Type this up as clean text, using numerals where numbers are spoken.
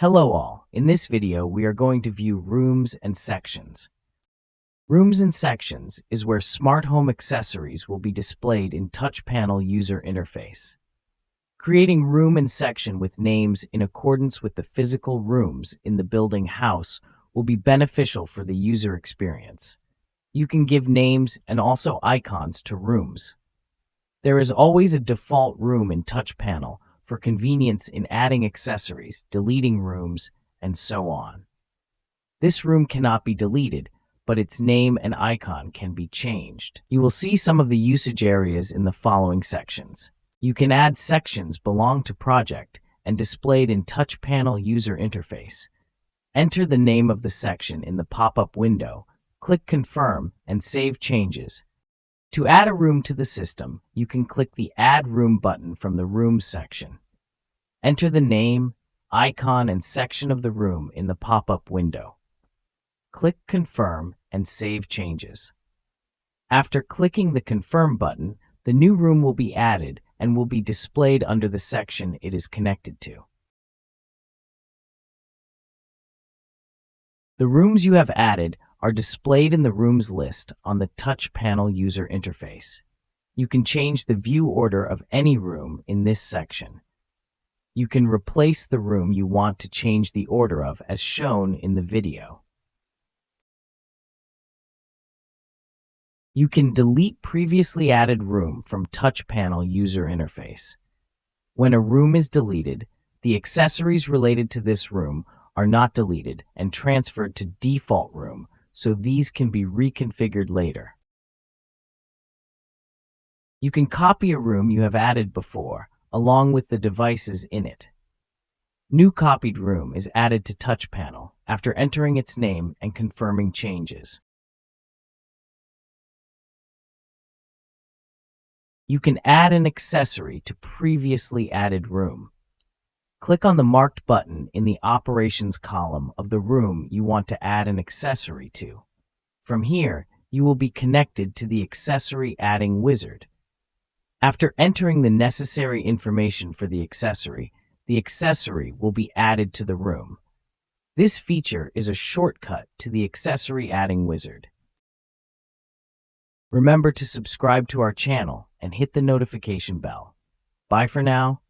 Hello all, in this video we are going to view rooms and sections. Rooms and sections is where smart home accessories will be displayed in touch panel user interface. Creating room and section with names in accordance with the physical rooms in the building house will be beneficial for the user experience. You can give names and also icons to rooms. There is always a default room in touch panel for convenience in adding accessories, deleting rooms, and so on. This room cannot be deleted, but its name and icon can be changed. You will see some of the usage areas in the following sections. You can add sections belong to project and displayed in touch panel user interface. Enter the name of the section in the pop-up window, click Confirm, and save changes. To add a room to the system, you can click the Add Room button from the Rooms section. Enter the name, icon, and section of the room in the pop-up window. Click Confirm and save changes. After clicking the Confirm button, the new room will be added and will be displayed under the section it is connected to. The rooms you have added are displayed in the rooms list on the touch panel user interface. You can change the view order of any room in this section. You can replace the room you want to change the order of as shown in the video. You can delete previously added room from touch panel user interface. When a room is deleted, the accessories related to this room are not deleted and transferred to default room, so these can be reconfigured later. You can copy a room you have added before, along with the devices in it. New copied room is added to touch panel after entering its name and confirming changes. You can add an accessory to previously added room. Click on the marked button in the Operations column of the room you want to add an accessory to. From here, you will be connected to the accessory adding wizard. After entering the necessary information for the accessory will be added to the room. This feature is a shortcut to the accessory adding wizard. Remember to subscribe to our channel and hit the notification bell. Bye for now.